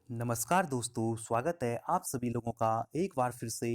नमस्कार दोस्तों, स्वागत है आप सभी लोगों का एक बार फिर से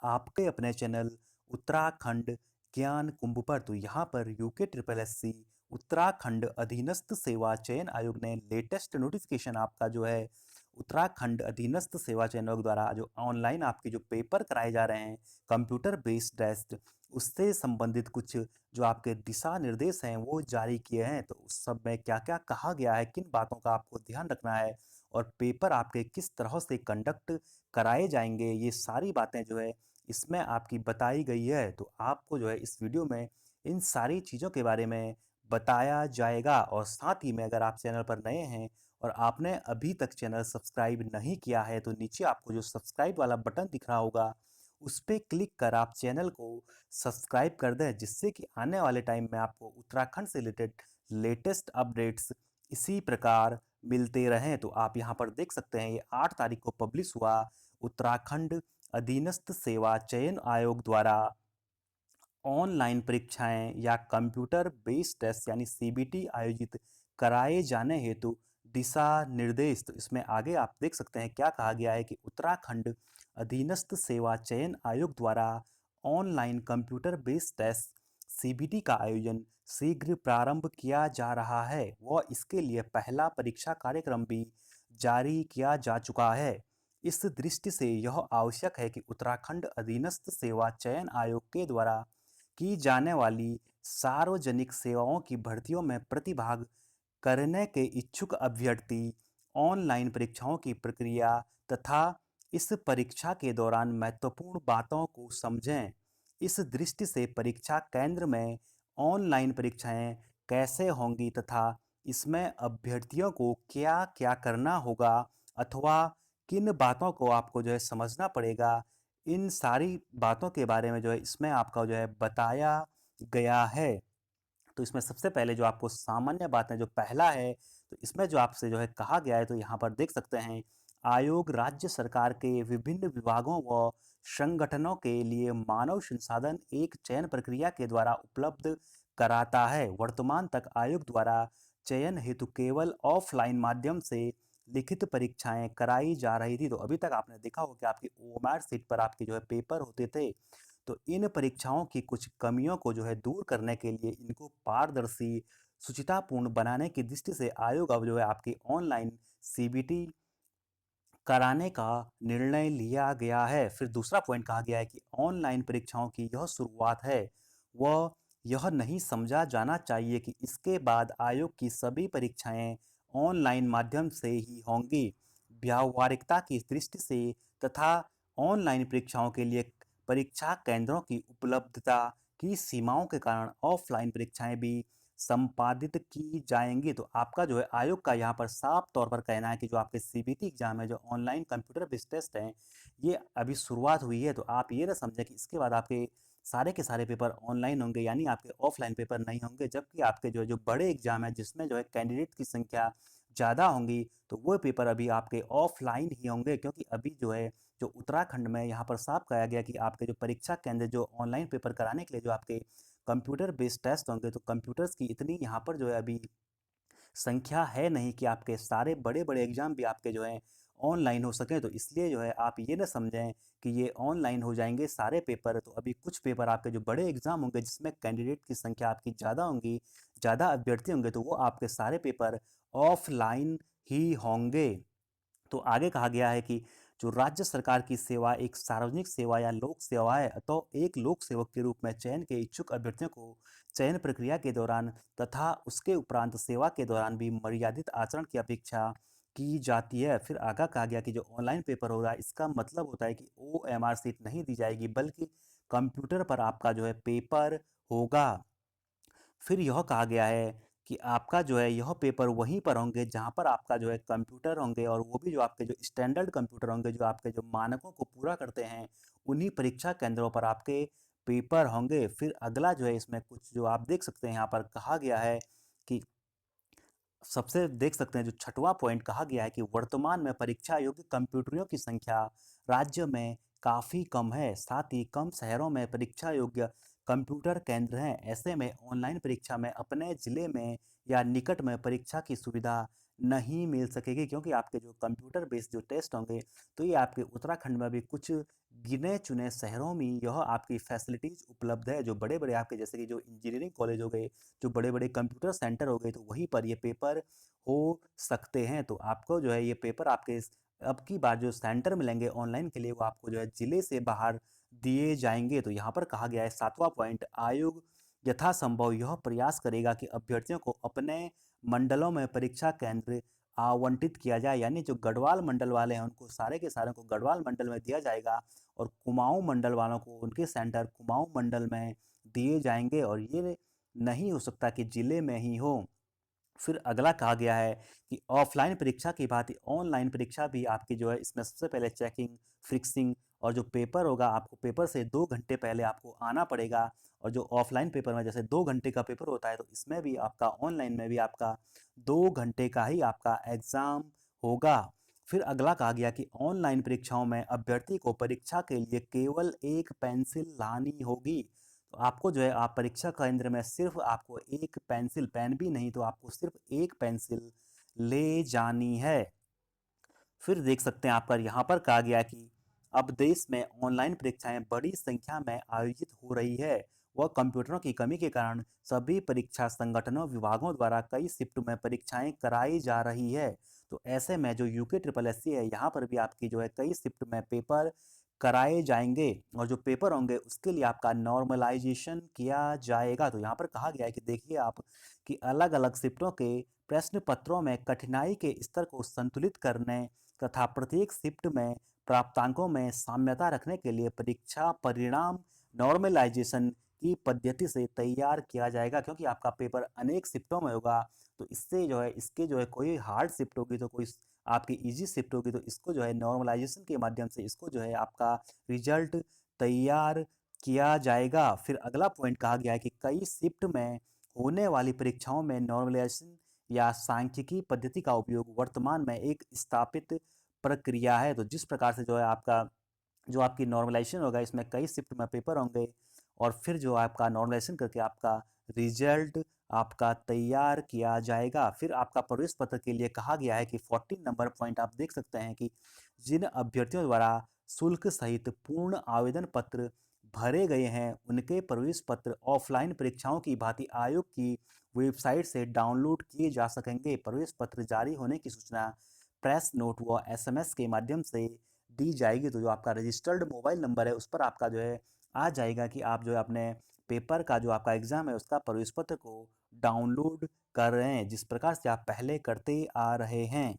आपके अपने चैनल उत्तराखंड ज्ञान कुंभ पर। तो यहाँ पर यूके ट्रिपल एससी उत्तराखंड अधीनस्थ सेवा चयन आयोग ने लेटेस्ट नोटिफिकेशन आपका जो है उत्तराखंड अधीनस्थ सेवा चयन आयोग द्वारा जो ऑनलाइन आपके जो पेपर कराए जा रहे हैं कंप्यूटर बेस्ड टेस्ट, उससे संबंधित कुछ जो आपके दिशा निर्देश हैं वो जारी किए हैं। तो उस सब में क्या क्या कहा गया है, किन बातों का आपको ध्यान रखना है और पेपर आपके किस तरह से कंडक्ट कराए जाएंगे, ये सारी बातें जो है इसमें आपकी बताई गई है। तो आपको जो है इस वीडियो में इन सारी चीज़ों के बारे में बताया जाएगा। और साथ ही में अगर आप चैनल पर नए हैं और आपने अभी तक चैनल सब्सक्राइब नहीं किया है तो नीचे आपको जो सब्सक्राइब वाला बटन दिख रहा होगा उस पर क्लिक कर आप चैनल को सब्सक्राइब कर दें, जिससे कि आने वाले टाइम में आपको उत्तराखंड से रिलेटेड लेटेस्ट अपडेट्स इसी प्रकार मिलते रहें। तो आप यहाँ पर देख सकते हैं ये 8 तारीख को पब्लिश हुआ उत्तराखंड अधीनस्थ सेवा चयन आयोग द्वारा ऑनलाइन परीक्षाएं या कंप्यूटर बेस्ड टेस्ट यानी सीबीटी आयोजित कराए जाने हेतु दिशा निर्देश। तो इसमें आगे आप देख सकते हैं क्या कहा गया है कि उत्तराखंड अधीनस्थ सेवा चयन आयोग द्वारा online computer based test CBT का आयोजन शीघ्र प्रारंभ किया जा रहा है व इसके लिए पहला परीक्षा कार्यक्रम भी जारी किया जा चुका है। इस दृष्टि से यह आवश्यक है कि उत्तराखंड अधीनस्थ सेवा चयन आयोग के द्वारा की जाने वाली सार्वजनिक सेवाओं की भर्तियों में प्रतिभाग करने के इच्छुक अभ्यर्थी ऑनलाइन परीक्षाओं की प्रक्रिया तथा इस परीक्षा के दौरान महत्वपूर्ण बातों को समझें। इस दृष्टि से परीक्षा केंद्र में ऑनलाइन परीक्षाएं कैसे होंगी तथा इसमें अभ्यर्थियों को क्या क्या करना होगा अथवा किन बातों को आपको जो है समझना पड़ेगा, इन सारी बातों के बारे में जो है इसमें आपका जो है बताया गया है। तो इसमें सबसे पहले जो आपको सामान्य बातें जो पहला है, तो इसमें जो आपसे जो है कहा गया है, तो यहाँ पर देख सकते हैं आयोग राज्य सरकार के विभिन्न विभागों व संगठनों के लिए मानव संसाधन एक चयन प्रक्रिया के द्वारा उपलब्ध कराता है। वर्तमान तक आयोग द्वारा चयन हेतु केवल ऑफलाइन माध्यम से लिखित परीक्षाएं कराई जा रही थी। तो अभी तक आपने देखा होगा कि आपकी ओएमआर सीट पर आपके जो है पेपर होते थे। तो इन परीक्षाओं की कुछ कमियों को जो है दूर करने के लिए इनको पारदर्शी शुचितापूर्ण बनाने की दृष्टि से आयोग अब जो है आपकी ऑनलाइन सीबीटी कराने का निर्णय लिया गया है। फिर दूसरा पॉइंट कहा गया है कि ऑनलाइन परीक्षाओं की यह शुरुआत है वह यह नहीं समझा जाना चाहिए कि इसके बाद आयोग की सभी परीक्षाएं ऑनलाइन माध्यम से ही होंगी। व्यावहारिकता की दृष्टि से तथा ऑनलाइन परीक्षाओं के लिए परीक्षा केंद्रों की उपलब्धता की सीमाओं के कारण ऑफलाइन परीक्षाएं भी संपादित की जाएंगी। तो आपका जो है आयोग का यहाँ पर साफ तौर पर कहना है कि जो आपके सीबीटी एग्जाम है, जो ऑनलाइन कंप्यूटर बेस्ड टेस्ट हैं, ये अभी शुरुआत हुई है। तो आप ये ना समझें कि इसके बाद आपके सारे के सारे पेपर ऑनलाइन होंगे, यानी आपके ऑफलाइन पेपर नहीं होंगे। जबकि आपके जो है जो बड़े एग्जाम है जिसमें जो है कैंडिडेट की संख्या ज़्यादा होंगी, तो वो पेपर अभी आपके ऑफलाइन ही होंगे। क्योंकि अभी जो है जो उत्तराखंड में यहाँ पर साफ कहा गया कि आपके जो परीक्षा केंद्र जो ऑनलाइन पेपर कराने के लिए जो आपके कंप्यूटर बेस्ड टेस्ट होंगे, तो कंप्यूटर्स की इतनी यहाँ पर जो है अभी संख्या है नहीं कि आपके सारे बड़े-बड़े एग्जाम भी आपके जो हैं ऑनलाइन हो सकें। तो इसलिए जो है आप ये ना समझें कि ये ऑनलाइन हो जाएंगे सारे पेपर। तो अभी कुछ पेपर आपके जो बड़े एग्जाम होंगे जिसमें कैंडिडेट की संख्या आपकी ज़्यादा होंगी, ज़्यादा अभ्यर्थी होंगे, तो वो आपके सारे पेपर ऑफलाइन ही होंगे। तो आगे कहा गया है कि जो राज्य सरकार की सेवा एक सार्वजनिक सेवा या लोक सेवा है, तो एक लोक सेवक के रूप में चयन के इच्छुक अभ्यर्थियों को चयन प्रक्रिया के दौरान तथा उसके उपरांत सेवा के दौरान भी मर्यादित आचरण की अपेक्षा की जाती है। फिर आगे कहा गया कि जो ऑनलाइन पेपर हो रहा है इसका मतलब होता है कि ओएमआर सीट नहीं दी जाएगी, बल्कि कंप्यूटर पर आपका जो है पेपर होगा। फिर यह कहा गया है कि आपका जो है यह पेपर वहीं पर होंगे जहां पर आपका जो है कंप्यूटर होंगे, और वो भी जो आपके जो स्टैंडर्ड कंप्यूटर होंगे जो आपके जो मानकों को पूरा करते हैं, उन्हीं परीक्षा केंद्रों पर आपके पेपर होंगे। फिर अगला जो है इसमें कुछ जो आप देख सकते हैं यहाँ पर कहा गया है कि सबसे देख सकते हैं जो छठवां पॉइंट कहा गया है कि वर्तमान में परीक्षा योग्य कंप्यूटरों की संख्या राज्य में काफ़ी कम है। साथ ही कम शहरों में परीक्षा योग्य कंप्यूटर केंद्र हैं। ऐसे में ऑनलाइन परीक्षा में अपने जिले में या निकट में परीक्षा की सुविधा नहीं मिल सकेगी, क्योंकि आपके जो कंप्यूटर बेस्ड जो टेस्ट होंगे, तो ये आपके उत्तराखंड में भी कुछ गिने-चुने शहरों में यह आपकी फैसिलिटीज़ उपलब्ध है। जो बड़े-बड़े आपके जैसे कि जो इंजीनियरिंग कॉलेज हो गए, जो बड़े-बड़े कंप्यूटर सेंटर हो गए, तो वहीं पर ये पेपर हो सकते हैं। तो आपको जो है ये पेपर आपके अब की बार जो सेंटर मिलेंगे ऑनलाइन के लिए, वो आपको जो है ज़िले से बाहर दिए जाएँगे। तो यहाँ पर कहा गया है 7वां पॉइंट, आयोग यथासंभव यह प्रयास करेगा कि अभ्यर्थियों को अपने मंडलों में परीक्षा केंद्र आवंटित किया जाए। यानी जो गढ़वाल मंडल वाले हैं उनको सारे के सारे को गढ़वाल मंडल में दिया जाएगा, और कुमाऊं मंडल वालों को उनके सेंटर कुमाऊं मंडल में दिए जाएंगे, और ये नहीं हो सकता कि जिले में ही हो। फिर अगला कहा गया है कि ऑफलाइन परीक्षा की भांति ऑनलाइन परीक्षा भी आपकी जो है, इसमें सबसे पहले चेकिंग, फिक्सिंग, और जो पेपर होगा आपको पेपर से 2 घंटे पहले आपको आना पड़ेगा। और जो ऑफलाइन पेपर में जैसे 2 घंटे का पेपर होता है, तो इसमें भी आपका ऑनलाइन में भी आपका 2 घंटे का ही आपका एग्जाम होगा। फिर अगला कहा गया कि ऑनलाइन परीक्षाओं में अभ्यर्थी को परीक्षा के लिए केवल एक पेंसिल लानी होगी। तो आपको जो है, आप परीक्षा केंद्र में सिर्फ आपको एक पेंसिल, पेन भी नहीं, तो आपको सिर्फ एक पेंसिल ले जानी है। फिर देख सकते हैं आपका यहाँ पर कहा गया कि अब देश में ऑनलाइन परीक्षाएं बड़ी संख्या में आयोजित हो रही है। वह कंप्यूटरों की कमी के कारण सभी परीक्षा संगठनों विभागों द्वारा कई शिफ्ट में परीक्षाएं कराई जा रही है। तो ऐसे में जो यूके ट्रिपल एस सी है, यहाँ पर भी आपकी जो है कई शिफ्ट में पेपर कराए जाएंगे, और जो पेपर होंगे उसके लिए आपका नॉर्मलाइजेशन किया जाएगा। तो यहाँ पर कहा गया है कि देखिए आप कि अलग अलग शिफ्टों के प्रश्न पत्रों में कठिनाई के स्तर को संतुलित करने तथा प्रत्येक शिफ्ट में प्राप्तांकों में साम्यता रखने के लिए परीक्षा परिणाम नॉर्मलाइजेशन की पद्धति से तैयार किया जाएगा। क्योंकि आपका पेपर अनेक शिफ्टों में होगा, तो इससे जो है इसके जो है कोई हार्ड शिफ्ट होगी, तो कोई आपकी इजी शिफ्ट होगी, तो इसको जो है नॉर्मलाइजेशन के माध्यम से इसको जो है आपका रिजल्ट तैयार किया जाएगा। फिर अगला पॉइंट कहा गया है कि कई शिफ्ट में होने वाली परीक्षाओं में नॉर्मलाइजेशन या सांख्यिकी पद्धति का उपयोग वर्तमान में एक स्थापित प्रक्रिया है। तो जिस प्रकार से जो है आपका जो आपकी नॉर्मलाइजेशन होगा, इसमें कई शिफ्ट में पेपर होंगे, और फिर जो आपका नॉर्मलाइजेशन करके आपका रिजल्ट आपका तैयार किया जाएगा। फिर आपका प्रवेश पत्र के लिए कहा गया है कि 14 नंबर पॉइंट आप देख सकते हैं कि जिन अभ्यर्थियों द्वारा शुल्क सहित पूर्ण आवेदन पत्र भरे गए हैं, उनके प्रवेश पत्र ऑफलाइन परीक्षाओं की भांति आयोग की वेबसाइट से डाउनलोड किए जा सकेंगे। प्रवेश पत्र जारी होने की सूचना प्रेस नोट व एसएमएस के माध्यम से दी जाएगी। तो जो आपका रजिस्टर्ड मोबाइल नंबर है, उस पर आपका जो है आ जाएगा कि आप जो है अपने पेपर का जो आपका एग्जाम है उसका प्रवेश पत्र को डाउनलोड कर रहे हैं, जिस प्रकार से आप पहले करते आ रहे हैं।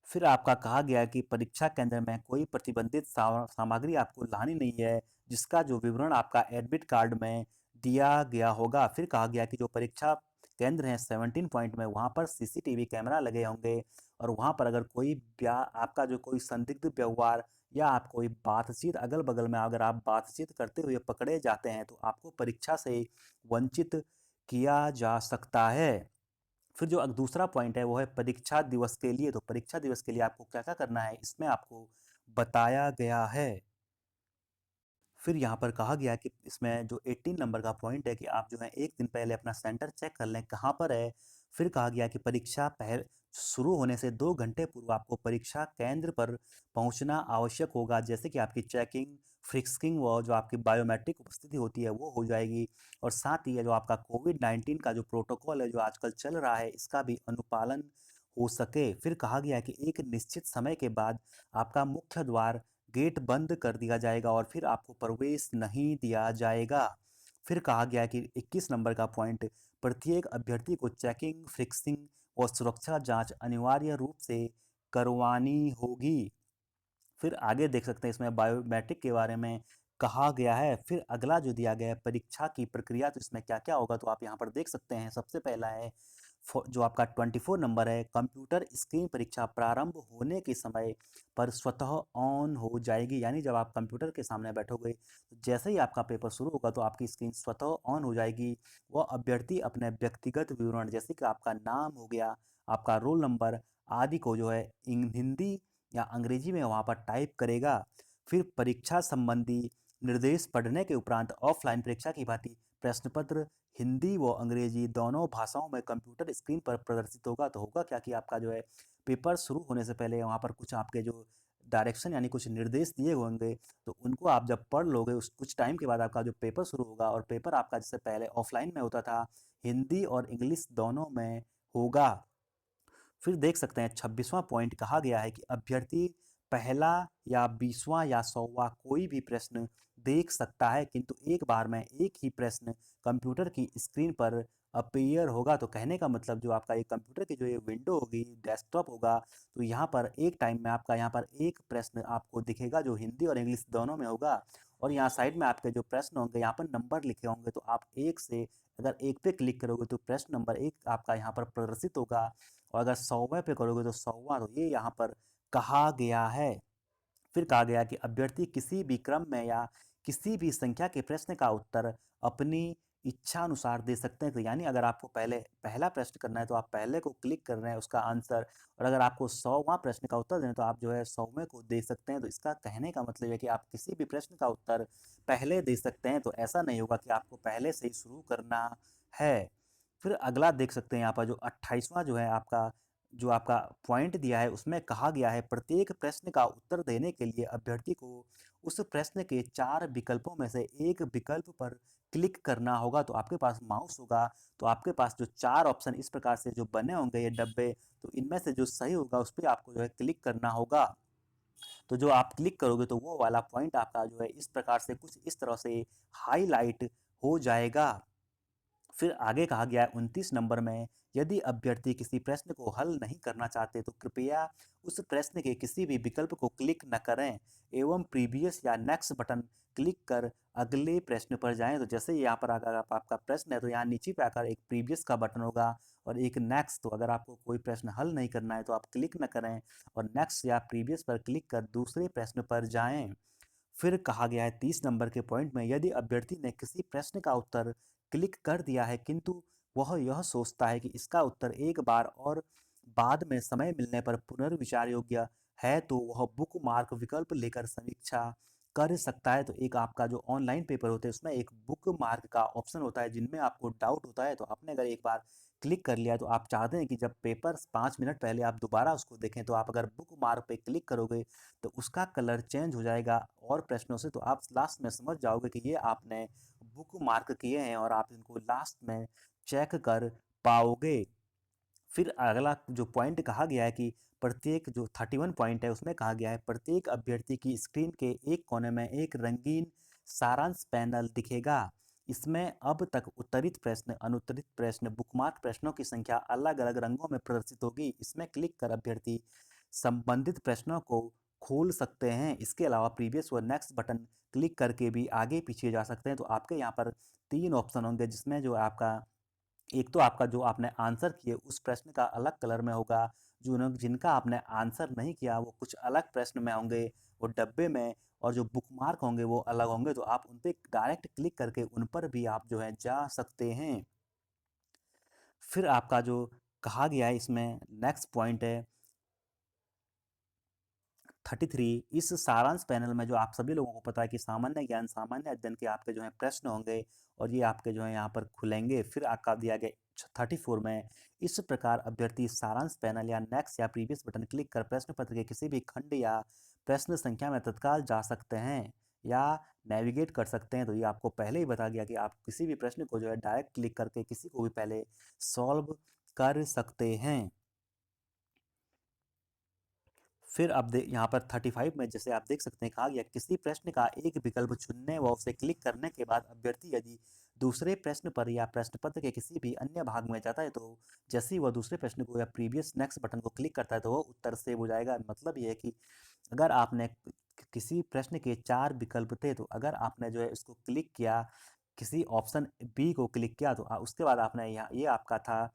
फिर आपका कहा गया है कि परीक्षा केंद्र में कोई प्रतिबंधित सामग्री आपको लानी नहीं है, जिसका जो विवरण आपका एडमिट कार्ड में दिया गया होगा। फिर कहा गया कि जो परीक्षा केंद्र हैं 17 पॉइंट में, वहाँ पर सीसीटीवी कैमरा लगे होंगे, और वहाँ पर अगर कोई आपका जो कोई संदिग्ध व्यवहार या आप कोई बातचीत अगल बगल में अगर आप बातचीत करते हुए पकड़े जाते हैं, तो आपको परीक्षा से वंचित किया जा सकता है। फिर जो दूसरा पॉइंट है वो है परीक्षा दिवस के लिए। तो परीक्षा दिवस के लिए आपको क्या-क्या करना है, इसमें आपको बताया गया है। फिर यहाँ पर कहा गया है कि इसमें जो 18 नंबर का पॉइंट है कि आप जो है 1 दिन पहले अपना सेंटर चेक कर लें कहाँ पर है। फिर कहा गया कि परीक्षा शुरू होने से 2 घंटे पूर्व आपको परीक्षा केंद्र पर पहुँचना आवश्यक होगा। जैसे कि आपकी चेकिंग, फिक्सिंग व जो आपकी बायोमेट्रिक उपस्थिति होती है वो हो जाएगी, और साथ ही ये जो आपका कोविड-19 का जो प्रोटोकॉल है जो आजकल चल रहा है, इसका भी अनुपालन हो सके। फिर कहा गया है कि एक निश्चित समय के बाद आपका मुख्य द्वार गेट बंद कर दिया जाएगा, और फिर आपको प्रवेश नहीं दिया जाएगा। फिर कहा गया है कि 21 नंबर का पॉइंट, प्रत्येक अभ्यर्थी को चेकिंग, फिक्सिंग और सुरक्षा जांच अनिवार्य रूप से करवानी होगी। फिर आगे देख सकते हैं इसमें बायोमेट्रिक के बारे में कहा गया है। फिर अगला जो दिया गया है परीक्षा की प्रक्रिया, तो इसमें क्या क्या होगा, तो आप यहाँ पर देख सकते हैं। सबसे पहला है जो आपका 24 नंबर है, कंप्यूटर स्क्रीन परीक्षा प्रारंभ होने के समय पर स्वतः ऑन हो जाएगी। यानी जब आप कंप्यूटर के सामने बैठोगे, तो जैसे ही आपका पेपर शुरू होगा, तो आपकी स्क्रीन स्वतः ऑन हो जाएगी। वह अभ्यर्थी अपने व्यक्तिगत विवरण जैसे कि आपका नाम हो गया, आपका रोल नंबर आदि को जो है हिंदी या अंग्रेजी में वहाँ पर टाइप करेगा। फिर परीक्षा संबंधी निर्देश पढ़ने के उपरांत ऑफलाइन परीक्षा की भांति प्रश्न पत्र हिंदी व अंग्रेजी दोनों भाषाओं में कंप्यूटर स्क्रीन पर प्रदर्शित होगा। तो होगा क्या कि आपका जो है पेपर शुरू होने से पहले वहाँ पर कुछ आपके जो डायरेक्शन यानी कुछ निर्देश दिए होंगे, तो उनको आप जब पढ़ लोगे उस कुछ टाइम के बाद आपका जो पेपर शुरू होगा, और पेपर आपका जैसे पहले ऑफलाइन में होता था, हिंदी और इंग्लिश दोनों में होगा। फिर देख सकते हैं 26वां पॉइंट कहा गया है कि अभ्यर्थी पहला या 20वां या 100वां कोई भी प्रश्न देख सकता है, किंतु एक बार में एक ही प्रश्न कंप्यूटर की स्क्रीन पर अपीयर होगा। तो कहने का मतलब जो आपका ये कंप्यूटर की जो ये विंडो होगी, डेस्कटॉप होगा, तो यहाँ पर एक टाइम में आपका यहाँ पर एक प्रश्न आपको दिखेगा जो हिंदी और इंग्लिश दोनों में होगा, और यहाँ साइड में आपके जो प्रश्न होंगे यहाँ पर नंबर लिखे होंगे, तो आप एक से अगर एक पे क्लिक करोगे तो प्रश्न नंबर एक आपका यहाँ पर प्रदर्शित होगा, और अगर 100वें पे करोगे तो 100वां, तो ये यहाँ पर कहा गया है। फिर कहा गया कि अभ्यर्थी किसी भी क्रम में या किसी भी संख्या के प्रश्न का उत्तर अपनी इच्छा अनुसार दे सकते हैं। तो यानी अगर आपको पहले पहला प्रश्न करना है तो आप पहले को क्लिक कर रहे हैं उसका आंसर, और अगर आपको 100वां प्रश्न का उत्तर देना है तो आप जो है 100वें को दे सकते हैं। तो इसका कहने का मतलब है कि आप किसी भी प्रश्न का उत्तर पहले दे सकते हैं, तो ऐसा नहीं होगा कि आपको पहले से ही शुरू करना है। फिर अगला देख सकते हैं यहाँ पर जो 28वां जो है आपका पॉइंट दिया है, उसमें कहा गया है प्रत्येक प्रश्न का उत्तर देने के लिए अभ्यर्थी को उस प्रश्न के 4 विकल्पों में से एक विकल्प पर क्लिक करना होगा। तो आपके पास माउस होगा, तो आपके पास जो 4 ऑप्शन इस प्रकार से जो बने होंगे ये डब्बे, तो इनमें से जो सही होगा उस पे आपको जो है क्लिक करना होगा। तो जो आप क्लिक करोगे तो वो वाला पॉइंट आपका जो है इस प्रकार से कुछ इस तरह से हाईलाइट हो जाएगा। फिर आगे कहा गया है 29 नंबर में, यदि अभ्यर्थी किसी प्रश्न को हल नहीं करना चाहते तो कृपया उस प्रश्न के किसी भी विकल्प को क्लिक न करें एवं प्रीवियस या नेक्स्ट बटन क्लिक कर अगले प्रश्न पर जाएं। तो जैसे यहाँ पर अगर आपका प्रश्न है तो यहाँ नीचे पे आकर एक प्रीवियस का बटन होगा और एक नेक्स्ट। तो अगर आपको कोई प्रश्न हल नहीं करना है तो आप क्लिक न करें और नेक्स्ट या प्रीवियस पर क्लिक कर दूसरे प्रश्न पर जाएं। फिर कहा गया है 30 नंबर के पॉइंट में, यदि अभ्यर्थी ने किसी प्रश्न का उत्तर क्लिक कर दिया है किंतु वह यह सोचता है कि इसका उत्तर एक बार और बाद में समय मिलने पर पुनर्विचार योग्य है, तो वह बुक मार्क विकल्प लेकर समीक्षा कर सकता है। तो एक आपका जो ऑनलाइन पेपर होते हैं उसमें एक बुक मार्क का ऑप्शन होता है, जिनमें आपको डाउट होता है तो आपने अगर एक बार क्लिक कर लिया तो आप चाहते हैं कि जब पेपर 5 मिनट पहले आप दोबारा उसको देखें, तो आप अगर बुक मार्क पे क्लिक करोगे तो उसका कलर चेंज हो जाएगा और प्रश्नों से, तो आप लास्ट में समझ जाओगे कि ये आपने बुक मार्क किए हैं और आप इनको लास्ट में चेक कर पाओगे। फिर अगला जो पॉइंट कहा गया है कि प्रत्येक जो 31 पॉइंट है उसमें कहा गया है प्रत्येक अभ्यर्थी की स्क्रीन के एक कोने में एक रंगीन सारांश पैनल दिखेगा। इसमें अब तक उत्तरित प्रश्न, अनुत्तरित प्रश्न, बुकमार्क प्रश्नों की संख्या अलग अलग रंगों में प्रदर्शित होगी। इसमें क्लिक कर अभ्यर्थी संबंधित प्रश्नों को खोल सकते हैं। इसके अलावा प्रीवियस व नेक्स्ट बटन क्लिक करके भी आगे पीछे जा सकते हैं। तो आपके यहाँ पर 3 ऑप्शन होंगे, जिसमें जो आपका एक तो आपका जो आपने आंसर किए उस प्रश्न का अलग कलर में होगा, जिनका आपने आंसर नहीं किया वो कुछ अलग प्रश्न में होंगे, वो डब्बे में, और जो बुकमार्क होंगे वो अलग होंगे। तो आप उन पे डायरेक्ट क्लिक करके उन पर भी आप जो है जा सकते हैं। फिर आपका जो कहा गया है इसमें नेक्स्ट पॉइंट है 33। इस सारांश पैनल में जो आप सभी लोगों को पता है कि सामान्य ज्ञान, सामान्य अध्ययन के आपके जो है प्रश्न होंगे और ये आपके जो है यहाँ पर खुलेंगे। फिर आपका दिया गया 34 में, इस प्रकार अभ्यर्थी सारांश पैनल या नेक्स्ट या प्रीवियस बटन क्लिक कर प्रश्न पत्र के किसी भी खंड या प्रश्न संख्या में तत्काल जा सकते हैं या नेविगेट कर सकते हैं। तो ये आपको पहले ही बता गया कि आप किसी भी प्रश्न को जो है डायरेक्ट क्लिक करके किसी को भी पहले सॉल्व कर सकते हैं। फिर अब यहाँ पर 35 में जैसे आप देख सकते हैं कहा गया किसी प्रश्न का एक विकल्प चुनने व उसे क्लिक करने के बाद अभ्यर्थी यदि दूसरे प्रश्न पर या प्रश्न पत्र के किसी भी अन्य भाग में जाता है तो जैसे ही वह दूसरे प्रश्न को या प्रीवियस नेक्स्ट बटन को क्लिक करता है तो वह उत्तर सेव हो जाएगा। मतलब ये है कि अगर आपने किसी प्रश्न के 4 विकल्प थे, तो अगर आपने जो है इसको क्लिक किया, किसी ऑप्शन बी को क्लिक किया, तो उसके बाद आपने यहाँ ये आपका था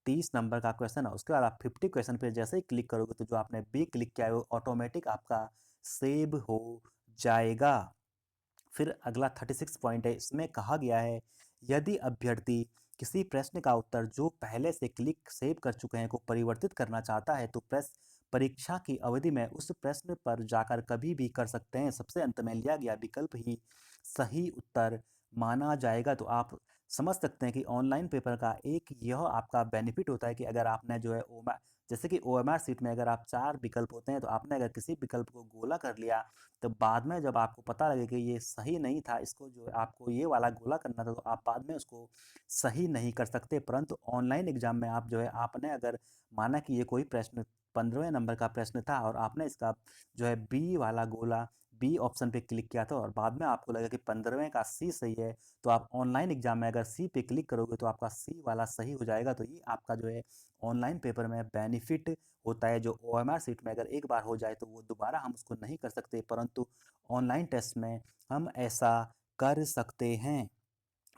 30 नंबर का क्वेश्चन है, उसके बाद आप 50 क्वेश्चन पे जैसे ही क्लिक करोगे तो जो आपने बी क्लिक किया है वो ऑटोमेटिक आपका सेव हो जाएगा। फिर अगला 36 पॉइंट है, इसमें कहा गया है यदि अभ्यर्थी किसी प्रश्न का उत्तर जो पहले से क्लिक सेव कर चुके हैं को परिवर्तित करना चाहता है तो परीक्षा की अवधि में उस प्रश्न पर जाकर कभी भी कर सकते हैं। सबसे अंत में लिया गया विकल्प ही सही उत्तर माना जाएगा। तो आप समझ सकते हैं कि ऑनलाइन पेपर का एक यह आपका बेनिफिट होता है कि अगर आपने जो है ओमा जैसे कि ओएमआर शीट में अगर आप 4 विकल्प होते हैं, तो आपने अगर किसी विकल्प को गोला कर लिया, तो बाद में जब आपको पता लगे कि ये सही नहीं था, इसको जो है आपको ये वाला गोला करना था, तो आप बाद में उसको सही नहीं कर सकते। परंतु ऑनलाइन एग्ज़ाम में आप जो है आपने अगर माना कि ये कोई प्रश्न 15वें नंबर का प्रश्न था और आपने इसका जो है बी वाला गोला बी ऑप्शन पे क्लिक किया था और बाद में आपको लगा कि 15वें का सी सही है, तो आप ऑनलाइन एग्जाम में अगर सी पे क्लिक करोगे तो आपका सी वाला सही हो जाएगा। तो ये आपका जो है ऑनलाइन पेपर में बेनिफिट होता है। जो ओएमआर शीट में अगर एक बार हो जाए तो वो दोबारा हम उसको नहीं कर सकते, परंतु ऑनलाइन टेस्ट में हम ऐसा कर सकते हैं।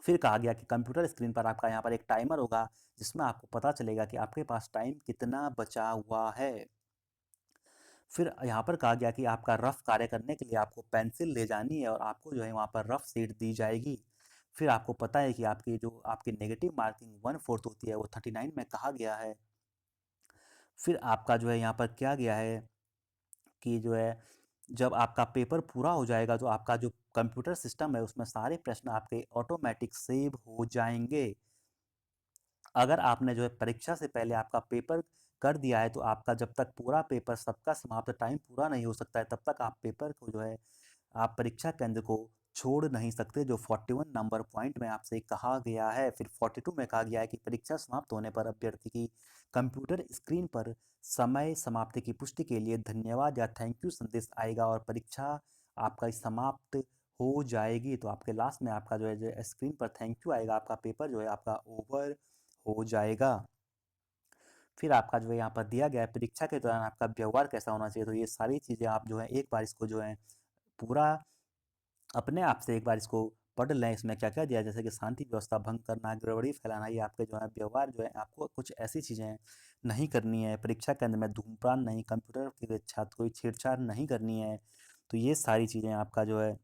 फिर कहा गया कि कंप्यूटर स्क्रीन पर आपका यहाँ पर एक टाइमर होगा, जिसमें आपको पता चलेगा कि आपके पास टाइम कितना बचा हुआ है। फिर यहाँ पर कहा गया कि आपका रफ कार्य करने के लिए आपको पेंसिल ले जानी है और आपको जो है वहाँ पर रफ शीट दी जाएगी। फिर आपको पता है कि आपकी जो आपकी नेगेटिव मार्किंग 1/4 होती है, वो 39 में कहा गया है। फिर आपका जो है यहाँ पर क्या गया है कि जो है जब आपका पेपर पूरा हो जाएगा, तो आपका जो कंप्यूटर सिस्टम है उसमें सारे प्रश्न आपके ऑटोमेटिक सेव हो जाएंगे। अगर आपने जो है परीक्षा से पहले आपका पेपर कर दिया है, तो आपका जब तक पूरा पेपर सबका समाप्त टाइम पूरा नहीं हो सकता है, तब तक आप पेपर को जो है आप परीक्षा केंद्र को छोड़ नहीं सकते, जो 41 नंबर पॉइंट में आपसे कहा गया है। फिर 42 में कहा गया है कि परीक्षा समाप्त होने पर अभ्यर्थी की कंप्यूटर स्क्रीन पर समय समाप्ति की पुष्टि के लिए धन्यवाद या थैंक यू संदेश आएगा और परीक्षा आपका समाप्त हो जाएगी। तो आपके लास्ट में आपका जो है जो स्क्रीन पर थैंक यू आएगा, आपका पेपर जो है आपका ओवर हो जाएगा। फिर आपका जो है यहाँ पर दिया गया है परीक्षा के दौरान आपका व्यवहार कैसा होना चाहिए। तो ये सारी चीज़ें आप जो है एक बार इसको जो है पूरा अपने आप से एक बार इसको पढ़ लें। इसमें क्या क्या दिया है, जैसे कि शांति व्यवस्था भंग करना, गड़बड़ी फैलाना, ये आपके जो है व्यवहार जो है आपको कुछ ऐसी चीज़ें नहीं करनी है। परीक्षा केंद्र में धूम्रपान नहीं, कंप्यूटर के साथ कोई छेड़छाड़ नहीं करनी है। तो ये सारी चीज़ें आपका जो है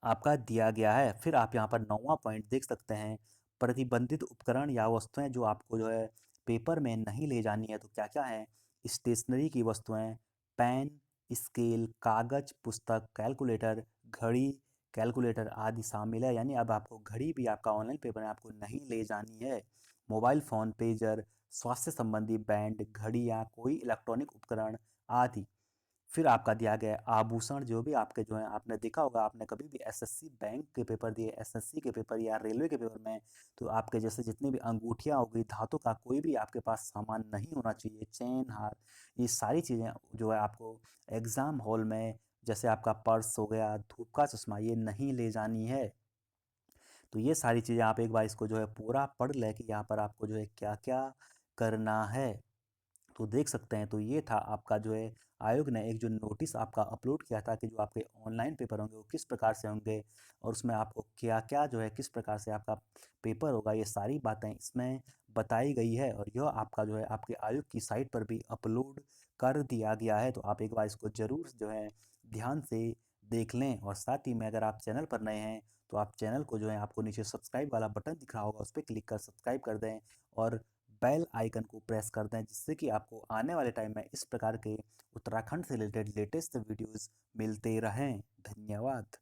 आपका दिया गया है। फिर आप यहाँ पर 9वां पॉइंट देख सकते हैं, प्रतिबंधित उपकरण या वस्तुएं जो आपको जो है पेपर में नहीं ले जानी है। तो क्या क्या है, स्टेशनरी की वस्तुएं, पेन, स्केल, कागज, पुस्तक, कैलकुलेटर, घड़ी, कैलकुलेटर आदि शामिल है। यानी अब आपको घड़ी भी आपका ऑनलाइन पेपर में आपको नहीं ले जानी है। मोबाइल फ़ोन, पेजर, स्वास्थ्य संबंधी बैंड, घड़ियाँ, कोई इलेक्ट्रॉनिक उपकरण आदि। फिर आपका दिया गया है आभूषण, जो भी आपके जो है आपने देखा होगा, आपने कभी भी एसएससी बैंक के पेपर दिए, एसएससी के पेपर या रेलवे के पेपर में, तो आपके जैसे जितनी भी अंगूठियाँ हो गई, धातु का कोई भी आपके पास सामान नहीं होना चाहिए। चेन, हार, ये सारी चीज़ें जो है आपको एग्ज़ाम हॉल में, जैसे आपका पर्स हो गया, धूप का चश्मा, ये नहीं ले जानी है। तो ये सारी चीज़ें आप एक बार इसको जो है पूरा पढ़ लें कि यहाँ पर आपको जो है क्या क्या करना है। तो देख सकते हैं, तो ये था आपका जो है आयोग ने एक जो नोटिस आपका अपलोड किया था कि जो आपके ऑनलाइन पेपर होंगे वो किस प्रकार से होंगे और उसमें आपको क्या क्या जो है किस प्रकार से आपका पेपर होगा, ये सारी बातें इसमें बताई गई है। और यह आपका जो है आपके आयोग की साइट पर भी अपलोड कर दिया गया है। तो आप एक बार इसको ज़रूर जो है ध्यान से देख लें। और साथ ही में अगर आप चैनल पर नए हैं, तो आप चैनल को जो है आपको नीचे सब्सक्राइब वाला बटन दिख रहा होगा, उस पर क्लिक कर सब्सक्राइब कर दें और बेल आइकन को प्रेस कर दें, जिससे कि आपको आने वाले टाइम में इस प्रकार के उत्तराखंड से रिलेटेड लेटेस्ट वीडियोस मिलते रहें। धन्यवाद।